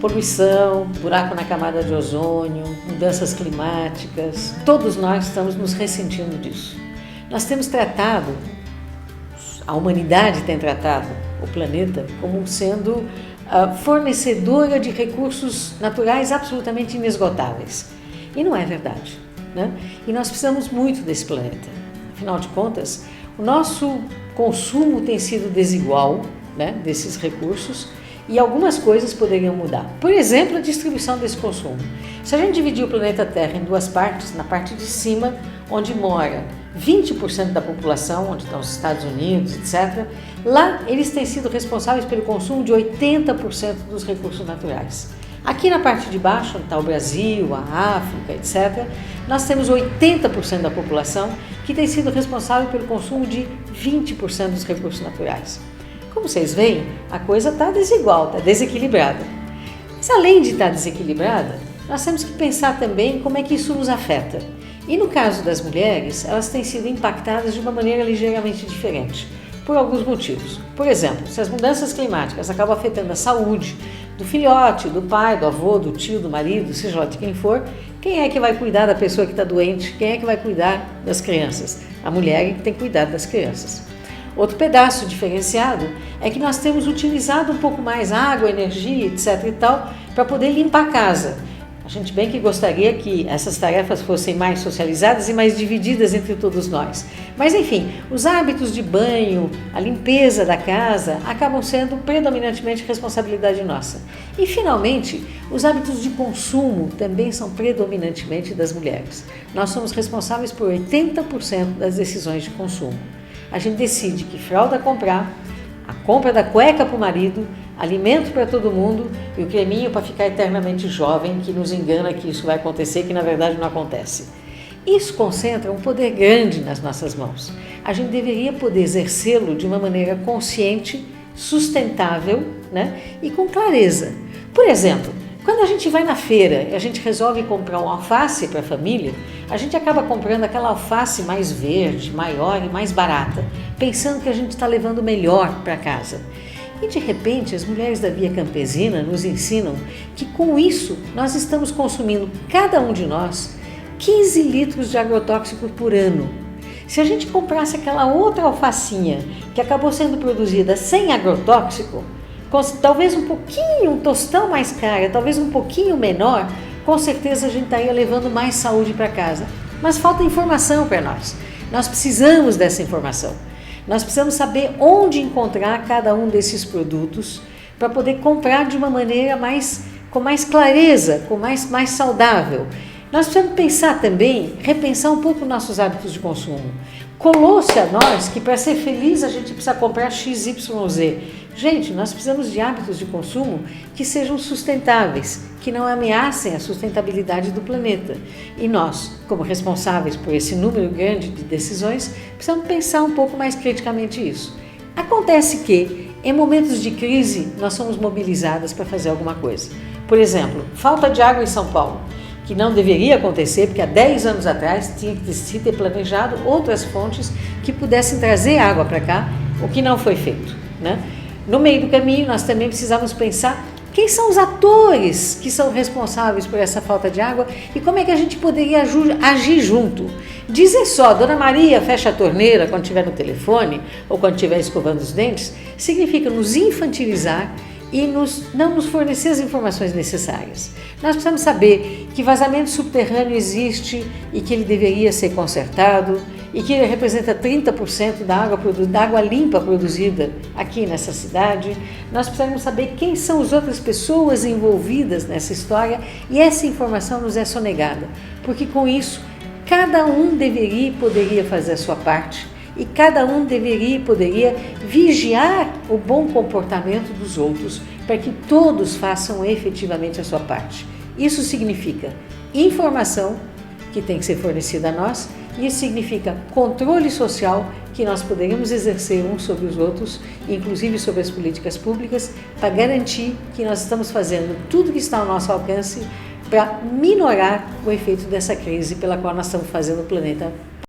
Poluição, buraco na camada de ozônio, mudanças climáticas, todos nós estamos nos ressentindo disso. Nós temos tratado, a humanidade tem tratado o planeta como sendo fornecedora de recursos naturais absolutamente inesgotáveis. E não é verdade, né? E nós precisamos muito desse planeta. Afinal de contas, o nosso consumo tem sido desigual, né, desses recursos, e algumas coisas poderiam mudar. Por exemplo, a distribuição desse consumo. Se a gente dividir o planeta Terra em duas partes, na parte de cima, onde mora 20% da população, onde estão os Estados Unidos, etc., lá eles têm sido responsáveis pelo consumo de 80% dos recursos naturais. Aqui na parte de baixo, onde está o Brasil, a África, etc., nós temos 80% da população que tem sido responsável pelo consumo de 20% dos recursos naturais. Como vocês veem, a coisa está desigual, está desequilibrada. Mas além de estar desequilibrada, nós temos que pensar também como é que isso nos afeta. E no caso das mulheres, elas têm sido impactadas de uma maneira ligeiramente diferente, por alguns motivos. Por exemplo, se as mudanças climáticas acabam afetando a saúde do filhote, do pai, do avô, do tio, do marido, seja lá de quem for, quem é que vai cuidar da pessoa que está doente? Quem é que vai cuidar das crianças? A mulher que tem que cuidar das crianças. Outro pedaço diferenciado é que nós temos utilizado um pouco mais água, energia, etc. e tal, para poder limpar a casa. A gente bem que gostaria que essas tarefas fossem mais socializadas e mais divididas entre todos nós. Mas enfim, os hábitos de banho, a limpeza da casa acabam sendo predominantemente responsabilidade nossa. E finalmente, os hábitos de consumo também são predominantemente das mulheres. Nós somos responsáveis por 80% das decisões de consumo. A gente decide que fralda comprar, a compra da cueca para o marido, alimento para todo mundo e o creminho para ficar eternamente jovem, que nos engana que isso vai acontecer, que na verdade não acontece. Isso concentra um poder grande nas nossas mãos. A gente deveria poder exercê-lo de uma maneira consciente, sustentável, né, e com clareza. Por exemplo, quando a gente vai na feira e a gente resolve comprar um alface para a família, a gente acaba comprando aquela alface mais verde, maior e mais barata, pensando que a gente está levando o melhor para casa. E de repente as mulheres da Via Campesina nos ensinam que com isso nós estamos consumindo, cada um de nós, 15 litros de agrotóxico por ano. Se a gente comprasse aquela outra alfacinha que acabou sendo produzida sem agrotóxico, talvez um pouquinho, um tostão mais cara, talvez um pouquinho menor, com certeza a gente estaria levando mais saúde para casa. Mas falta informação para nós. Nós precisamos dessa informação. Nós precisamos saber onde encontrar cada um desses produtos para poder comprar de uma maneira com mais clareza, mais saudável. Nós precisamos pensar também, repensar um pouco nossos hábitos de consumo. Colou-se a nós que para ser feliz a gente precisa comprar XYZ. Gente, nós precisamos de hábitos de consumo que sejam sustentáveis, que não ameacem a sustentabilidade do planeta. E nós, como responsáveis por esse número grande de decisões, precisamos pensar um pouco mais criticamente isso. Acontece que, em momentos de crise, nós somos mobilizadas para fazer alguma coisa. Por exemplo, falta de água em São Paulo, que não deveria acontecer, porque há 10 anos atrás tinha que se ter planejado outras fontes que pudessem trazer água para cá, o que não foi feito, né? No meio do caminho, nós também precisamos pensar quem são os atores que são responsáveis por essa falta de água e como é que a gente poderia agir junto. Dizer só, Dona Maria, fecha a torneira quando estiver no telefone ou quando estiver escovando os dentes, significa nos infantilizar e não nos fornecer as informações necessárias. Nós precisamos saber que vazamento subterrâneo existe e que ele deveria ser consertado e que ele representa 30% da água limpa produzida aqui nessa cidade. Nós precisamos saber quem são as outras pessoas envolvidas nessa história e essa informação nos é sonegada, porque com isso cada um deveria e poderia fazer a sua parte e cada um deveria e poderia vigiar o bom comportamento dos outros para que todos façam efetivamente a sua parte. Isso significa informação que tem que ser fornecida a nós, e isso significa controle social que nós poderíamos exercer uns sobre os outros, inclusive sobre as políticas públicas, para garantir que nós estamos fazendo tudo que está ao nosso alcance para minorar o efeito dessa crise pela qual nós estamos fazendo o planeta